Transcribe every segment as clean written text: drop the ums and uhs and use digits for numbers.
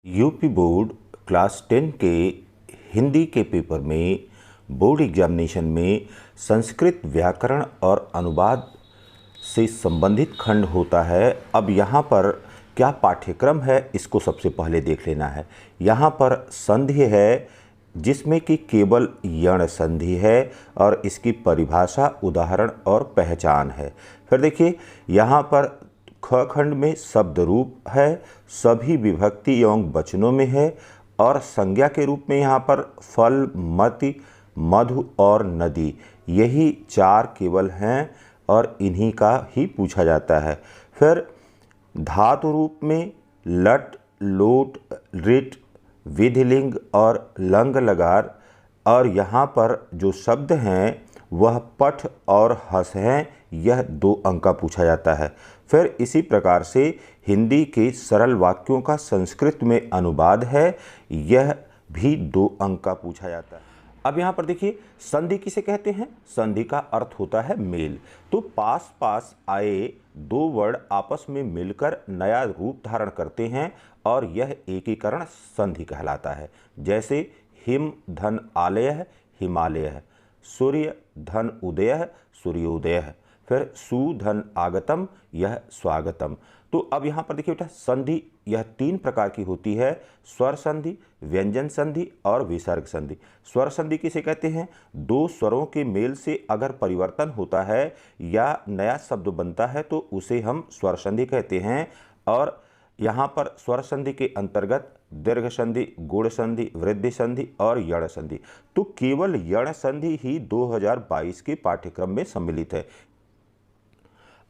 UP board class 10 के हिंदी के paper में बोर्ड एग्जामिनेशन में संस्कृत व्याकरण और अनुवाद से संबंधित खंड होता है। अब यहाँ पर क्या पाठ्यक्रम है इसको सबसे पहले देख लेना है। यहाँ पर संधि है जिसमें कि केवल यण संधि है और इसकी परिभाषा, उदाहरण और पहचान है। फिर देखिए यहाँ पर ख खंड में शब्द रूप है, सभी विभक्ति एवं वचनों में है और संज्ञा के रूप में यहाँ पर फल, मति, मधु और नदी, यही चार केवल हैं और इन्हीं का ही पूछा जाता है। फिर धातु रूप में लट, लोट, रिट, विधिलिंग और लंग लगार और यहाँ पर जो शब्द हैं वह पठ और हस हैं, यह 2 अंक का पूछा जाता है। फिर इसी प्रकार से हिंदी के सरल वाक्यों का संस्कृत में अनुवाद है, यह भी 2 अंक का पूछा जाता है। अब यहाँ पर देखिए संधि किसे कहते हैं। संधि का अर्थ होता है मेल। तो पास पास आए 2 वर्ड आपस में मिलकर नया रूप धारण करते हैं और यह एकीकरण संधि कहलाता है। जैसे हिम धन आलय, हिमालय, सूर्य धन उदय, सूर्योदय, फिर सु धन आगतम, यह स्वागतम। तो अब यहाँ पर देखिए बेटा संधि यह 3 प्रकार की होती है, स्वर संधि, व्यंजन संधि और विसर्ग संधि। स्वर संधि किसे कहते हैं? 2 स्वरों के मेल से अगर परिवर्तन होता है या नया शब्द बनता है तो उसे हम स्वर संधि कहते हैं। और यहाँ पर स्वर संधि के अंतर्गत दीर्घ संधि, गुण संधि, वृद्धि संधि और यण संधि। तो केवल यण संधि ही 2022 के पाठ्यक्रम में सम्मिलित है।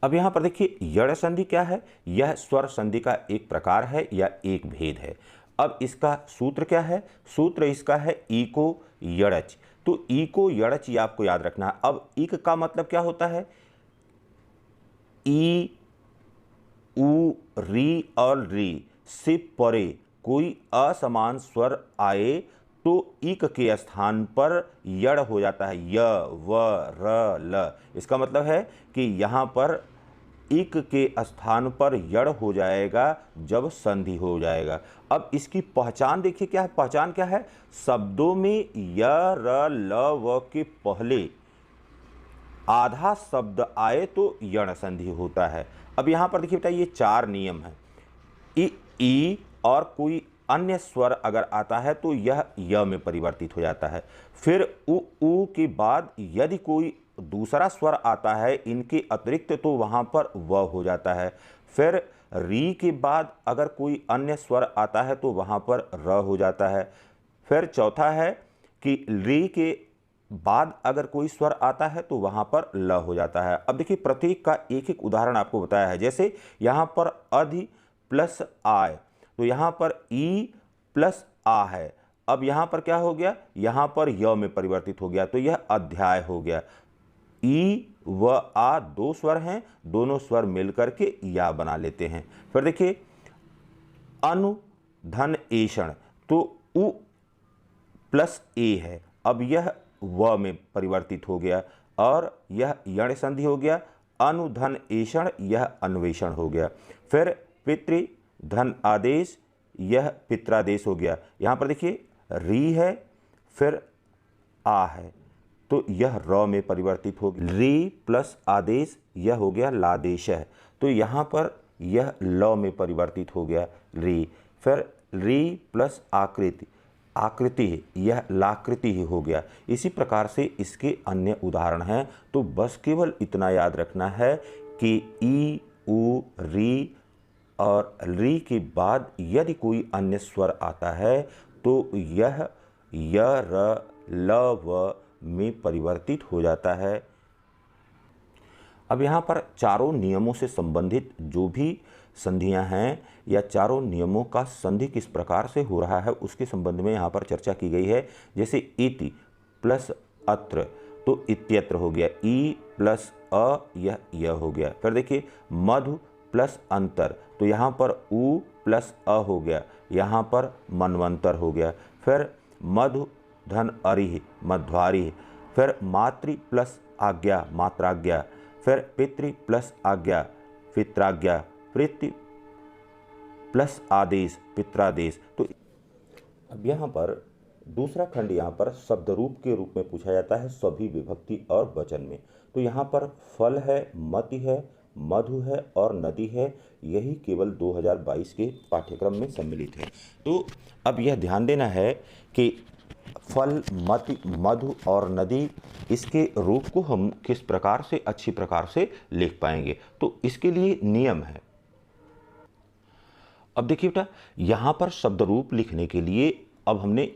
अब यहाँ पर देखिए यण संधि क्या है? यह स्वर संधि का एक प्रकार है या एक भेद है। अब इसका सूत्र क्या है? सूत्र इसका है इको यणच। तो इको यणच ये आपको याद रखना है। अब इक का मतलब क्या होता है? ई, उ, री और री से परे कोई असमान स्वर आए तो इक के स्थान पर यड़ हो जाता है, य, व, र, ल। इसका मतलब है कि यहाँ पर इक के स्थान पर यड़ हो जाएगा जब संधि हो जाएगा। अब इसकी पहचान देखिए क्या है? पहचान क्या है? शब्दों में य, र, ल, व के पहले आधा शब्द आए तो यण संधि होता है। अब यहाँ पर देखिए बेटा ये 4 नियम हैं। ई और कोई अन्य स्वर अगर आता है तो यह य में परिवर्तित हो जाता है। फिर उ के बाद यदि कोई दूसरा स्वर आता है इनके अतिरिक्त तो वहाँ पर व हो जाता है। फिर री के बाद अगर कोई अन्य स्वर आता है तो वहाँ पर र हो जाता है। फिर चौथा है कि री के बाद अगर कोई स्वर आता है तो वहाँ पर ल हो जाता है। अब देखिए प्रत्येक का एक एक उदाहरण आपको बताया है। जैसे यहाँ पर अधि प्लस आय, तो यहाँ पर ई प्लस आ है। अब यहाँ पर क्या हो गया? यहाँ पर य में परिवर्तित हो गया तो यह अध्याय हो गया। ई व आ 2 स्वर हैं, दोनों स्वर मिलकर के या बना लेते हैं। फिर देखिए अनु धन एषण, तो उ प्लस ए है, अब यह व में परिवर्तित हो गया और यह यण संधि हो गया। अनुधन एषण, यह अन्वेषण हो गया। फिर पितृ धन आदेश, यह पित्रादेश हो गया। यहाँ पर देखिए री है फिर आ है तो यह र में परिवर्तित हो गया। री प्लस आदेश, यह हो गया लादेश है तो यहाँ पर यह ल में परिवर्तित हो गया री। फिर री प्लस आकृति, आकृति, यह लाकृति ही हो गया। इसी प्रकार से इसके अन्य उदाहरण हैं। तो बस केवल इतना याद रखना है कि ई, उ, री और री के बाद यदि कोई अन्य स्वर आता है तो यह य, र, ल, व में परिवर्तित हो जाता है। अब यहाँ पर चारों नियमों से संबंधित जो भी संधियां हैं या चारों नियमों का संधि किस प्रकार से हो रहा है उसके संबंध में यहाँ पर चर्चा की गई है। जैसे इति प्लस अत्र तो इत्यत्र हो गया, ई प्लस अ, यह य हो गया। फिर देखिए मधु प्लस अंतर, तो यहाँ पर उ प्लस अ हो गया, यहाँ पर मनवंतर हो गया। फिर मधु धन अरिह, मध्वारिह। फिर मातृ प्लस आज्ञा, मात्राज्ञा। फिर पितृ प्लस आज्ञा, पित्राज्ञा। प्लस आदेश पित्रादेश। तो अब यहाँ पर दूसरा खंड यहाँ पर शब्द रूप के रूप में पूछा जाता है सभी विभक्ति और वचन में। तो यहाँ पर फल है, मति है, मधु है और नदी है, यही केवल 2022 के पाठ्यक्रम में सम्मिलित है। तो अब यह ध्यान देना है कि फल, मति, मधु और नदी, इसके रूप को हम किस प्रकार से अच्छी प्रकार से लिख पाएंगे। तो इसके लिए नियम है। अब देखिए बेटा, यहाँ पर शब्द रूप लिखने के लिए अब हमने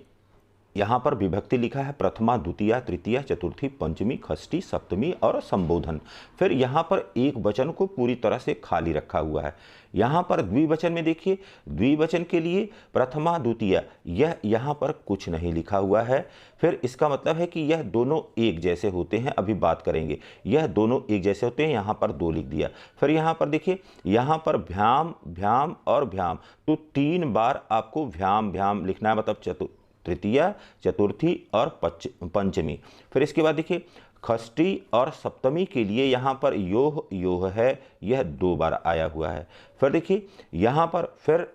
यहाँ पर विभक्ति लिखा है प्रथमा, द्वितीया, तृतीया, चतुर्थी, पंचमी, षष्ठी, सप्तमी और संबोधन। फिर यहाँ पर एक वचन को पूरी तरह से खाली रखा हुआ है। यहाँ पर द्विवचन में देखिए, द्विवचन के लिए प्रथमा, द्वितीया, यह यहाँ पर कुछ नहीं लिखा हुआ है। फिर इसका मतलब है कि यह दोनों एक जैसे होते हैं, अभी बात करेंगे। यह दोनों एक जैसे होते हैं, यहाँ पर 2 लिख दिया। फिर यहाँ पर देखिए, यहाँ पर भ्याम, भ्याम और भ्याम, तो 3 बार आपको भ्याम भ्याम लिखना है, मतलब तृतीया, चतुर्थी और पंचमी। फिर इसके बाद देखिए, षष्ठी और सप्तमी के लिए यहाँ पर योह योह है, यह 2 बार आया हुआ है। फिर देखिए यहाँ पर फिर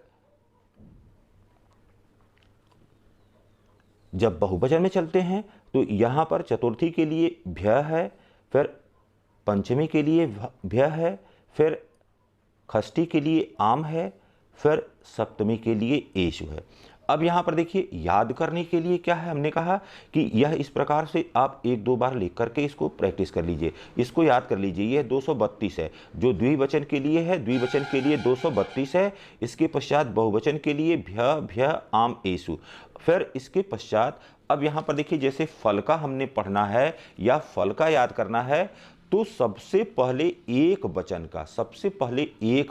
जब बहुवचन में चलते हैं तो यहाँ पर चतुर्थी के लिए भ्य है, फिर पंचमी के लिए भ्य है, फिर षष्ठी के लिए आम है, फिर सप्तमी के लिए एषु है। अब यहाँ पर देखिए, याद करने के लिए क्या है, हमने कहा कि यह इस प्रकार से आप 1-2 बार लिख करके इसको प्रैक्टिस कर लीजिए, इसको याद कर लीजिए। यह 232 है जो द्विवचन के लिए है, द्विवचन के लिए 232 है। इसके पश्चात बहुवचन के लिए भ्य, भ्य, आम, एषु। फिर इसके पश्चात अब यहाँ पर देखिए, जैसे फल का हमने पढ़ना है या फल का याद करना है, तो सबसे पहले एक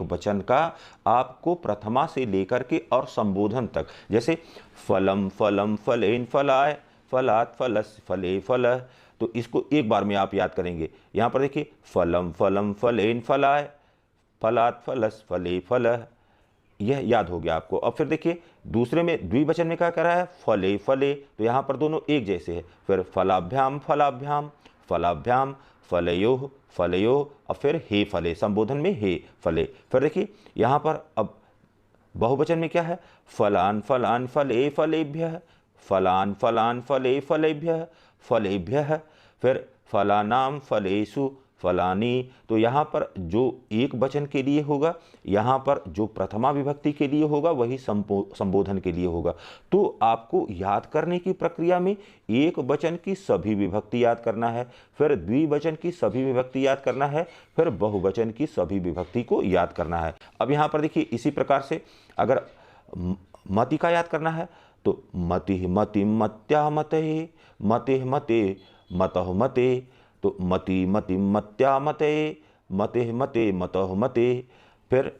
वचन का आपको प्रथमा से लेकर के और संबोधन तक, जैसे फलम, फलम, फलेन, फलाय, फलात, फलस, फले, फल, तो इसको एक बार में आप याद करेंगे। यहाँ पर देखिए, फलम, फलम, फलेन, फलाय, फलात, फलस, फले, फल, यह याद हो गया आपको। अब फिर देखिए, दूसरे में द्विवचन में क्या कर रहा है, फले, फले, तो यहाँ पर दोनों एक जैसे है। फिर फलाभ्याम, फलाभ्याम, फलाभ्याम, फलयोः, फलयोः, और फिर हे फले, संबोधन में हे फले। फिर देखिए यहाँ पर अब बहुवचन में क्या है, फलान, फलान, फले, फलेभ्यः, फलान, फलान, फले, फलेभ्यः, फलेभ्यः, फिर फलानाम, फलेषु, फलानी। तो यहाँ पर जो एक वचन के लिए होगा, यहाँ पर जो प्रथमा विभक्ति के लिए होगा, वही संबोधन के लिए होगा। तो आपको याद करने की प्रक्रिया में एक वचन की सभी विभक्ति याद करना है, फिर द्विवचन की सभी विभक्ति याद करना है, फिर बहुवचन की सभी विभक्ति को याद करना है। अब यहाँ पर देखिए, इसी प्रकार से अगर मति का याद करना है तो मति, मति, मत्या, मते, मते, मते, मतः, मते, तो मति, मति, मत्या, मते, मते, मते, मतः, मते। फिर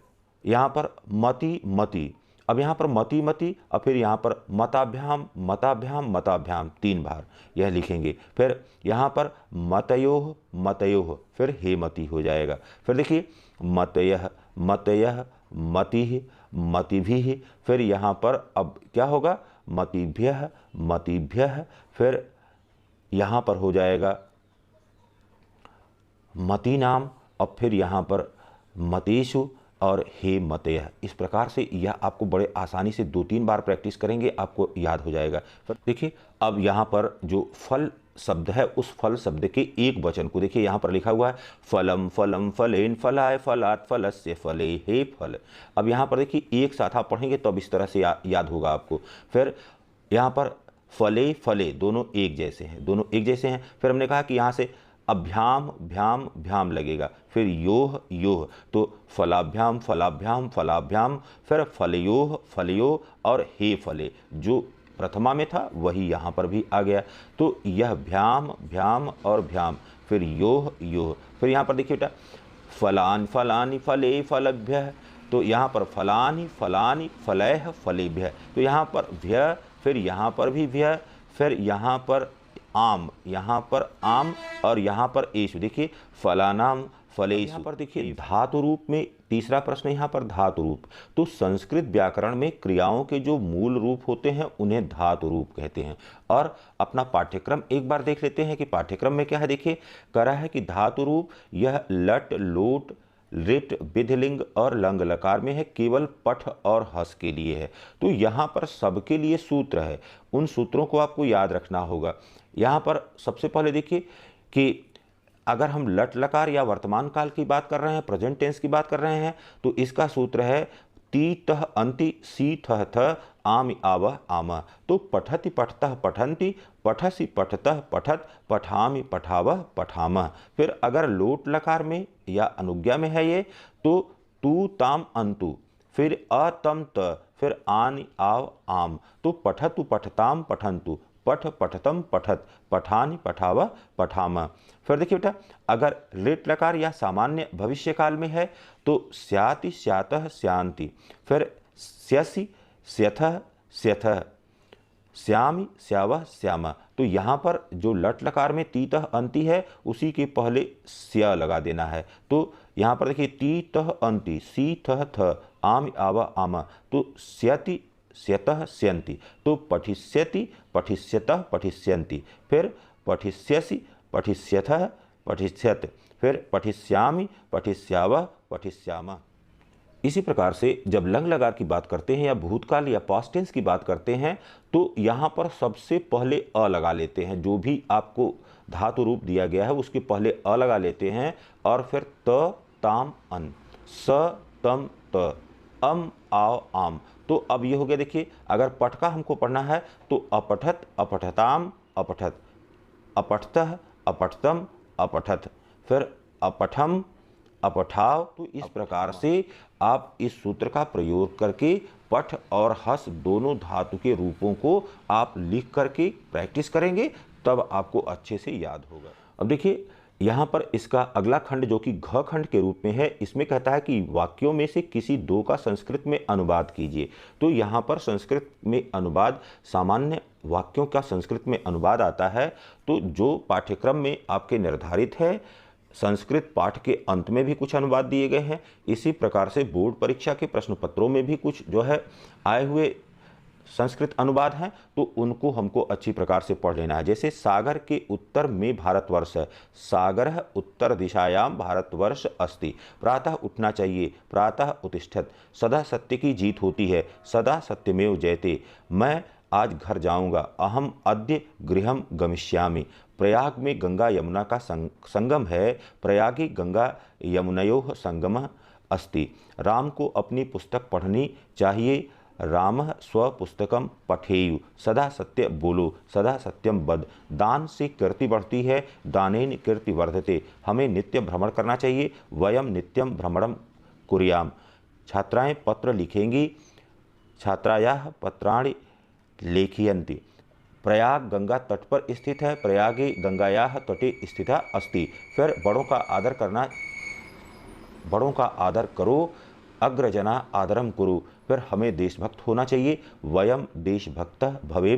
यहाँ पर मति, मति, अब यहाँ पर मति, मति, और फिर यहाँ पर मताभ्याम, मताभ्याम, मताभ्याम, 3 बार यह लिखेंगे। फिर यहाँ पर मतयोः, मतयोः, फिर हे मति हो जाएगा। फिर देखिए, मतयः, मतयः, मतिः, मतिभिः, फिर यहाँ पर अब क्या होगा, मतिभ्यः, मतिभ्यः, फिर यहाँ पर हो जाएगा मति नाम, और फिर यहाँ पर मतेषु और हे मतयः। इस प्रकार से यह आपको बड़े आसानी से 2-3 बार प्रैक्टिस करेंगे, आपको याद हो जाएगा। फिर देखिए, अब यहाँ पर जो फल शब्द है, उस फल शब्द के एक वचन को देखिए, यहाँ पर लिखा हुआ है फलम, फलम, फलेन, फलाय, फलात, फलस्य, फले, हे फल। अब यहाँ पर देखिए, एक साथ आप पढ़ेंगे तब इस तरह से याद होगा आपको। फिर यहाँ पर फले, फले, दोनों एक जैसे हैं, दोनों एक जैसे हैं। फिर हमने कहा कि यहाँ से अभ्याम, भ्याम, भ्याम लगेगा, फिर योह, योह, तो फलाभ्याम, फलाभ्याम, फलाभ्याम, फिर फलयोः, फलयोः, और हे फले, जो प्रथमा में था वही यहाँ पर भी आ गया। तो यह भ्याम, भ्याम और भ्याम, फिर योह, योह। फिर यहाँ पर देखिए बेटा, फलान, फलानि, फले, फलभ्यः, तो यहाँ पर फलानि, फलानि, फलैः, फलेभ्यः, तो यहाँ पर भ्य, फिर यहाँ पर भी भ्य, फिर यहाँ पर आम, यहाँ पर आम, और यहाँ पर एषु। देखिए, फलानाम, फलेषु। यहाँ पर देखिए धातु रूप में, तीसरा प्रश्न यहाँ पर धातु रूप। तो संस्कृत व्याकरण में क्रियाओं के जो मूल रूप होते हैं उन्हें धातु रूप कहते हैं। और अपना पाठ्यक्रम एक बार देख लेते हैं कि पाठ्यक्रम में क्या है। देखिए, कह रहा है कि धातु रूप यह लट, लोट, लिट विधिलिंग और लंग लकार में है, केवल पठ और हस के लिए है। तो यहाँ पर सबके लिए सूत्र है, उन सूत्रों को आपको याद रखना होगा। यहाँ पर सबसे पहले देखिए कि अगर हम लट लकार या वर्तमान काल की बात कर रहे हैं, प्रेजेंट टेंस की बात कर रहे हैं, तो इसका सूत्र है ती तह अंति सी थह थ आम आवह आम। तो पठति पठतः पठन्ति, पठसि पठतः पठत, पठामि पठावह पठाम। फिर अगर लोट लकार में या अनुज्ञा में है ये, तो तू ताम अंतु, फिर अतम त, फिर आनि आव आम। तो पठतु पठताम पठन्तु, पठ पठतम पठत, पठानि पठावह पठाम। फिर देखिए बेटा, अगर लिट लकार या सामान्य भविष्य काल में है तो स्याति स्यातः स्यांति, फिर स्यसि स्यथः स्यथः, श्यामि श्यावः श्याम। तो यहाँ पर जो लट लकार में तीतः अंति है उसी के पहले स्या लगा देना है। तो यहाँ पर देखिए तीतः अंति सी थह थ आम आव आम, तो स्यति स्यतः स्यन्ति, तो पठिष्यति पठिष्यतः पठिष्यन्ति, फिर पठिष्यसि पठिष्यथः पठिष्यत, फिर पठिष्यामि पठिष्यावः पठिष्याम। इसी प्रकार से जब लंग लकार की बात करते हैं या भूतकाल या पास्ट टेंस की बात करते हैं तो यहाँ पर सबसे पहले अ लगा लेते हैं। जो भी आपको धातु रूप दिया गया है उसके पहले अ लगा लेते हैं और फिर त ताम अन, स तम त, अम आओ आम। तो अब ये हो गया, देखिए अगर पठ का हमको पढ़ना है तो अपठत अपठताम अपठत, अपठतः अपठतम अपठत, फिर अपठम अपठाव। तो इस प्रकार से आप इस सूत्र का प्रयोग करके पठ और हस दोनों धातु के रूपों को आप लिख करके प्रैक्टिस करेंगे, तब आपको अच्छे से याद होगा। अब देखिए यहाँ पर इसका अगला खंड जो कि घ खंड के रूप में है, इसमें कहता है कि वाक्यों में से किसी दो का संस्कृत में अनुवाद कीजिए। तो यहाँ पर संस्कृत में अनुवाद, सामान्य वाक्यों का संस्कृत में अनुवाद आता है। तो जो पाठ्यक्रम में आपके निर्धारित है, संस्कृत पाठ के अंत में भी कुछ अनुवाद दिए गए हैं। इसी प्रकार से बोर्ड परीक्षा के प्रश्न पत्रों में भी कुछ जो है आए हुए संस्कृत अनुवाद हैं, तो उनको हमको अच्छी प्रकार से पढ़ लेना है। जैसे सागर के उत्तर में भारतवर्ष है, सागर उत्तर दिशायाम भारतवर्ष अस्ति, प्रातः उठना चाहिए, प्रातः उत्तिष्ठत, सदा सत्य की जीत होती है, सदा सत्यमेव जयते, मैं आज घर जाऊंगा, अहम अद्य गृहम गमिष्यामि। प्रयाग में गंगा यमुना का संगम है, प्रयागी गंगा यमुनयोः संगमः अस्ति। राम को अपनी पुस्तक पढ़नी चाहिए, रामः स्वपुस्तकम पठेयु, सदा सत्य बोलो, सदा सत्यम वद। दान से कीर्ति बढ़ती है, दानेन कीर्ति वर्धते, हमें नित्य भ्रमण करना चाहिए, वयम नित्यम भ्रमणम कुर्याम। छात्राएं पत्र लिखेंगी, छात्रायाः पत्राणि लेखयन्ति। प्रयाग गंगा तट पर स्थित है, प्रयागे गंगायाः तटे स्थिता अस्ति। फिर बड़ों का आदर करो, अग्रजना आदरम कुरु। फिर हमें देशभक्त होना चाहिए, वयम देशभक्तः भवेम।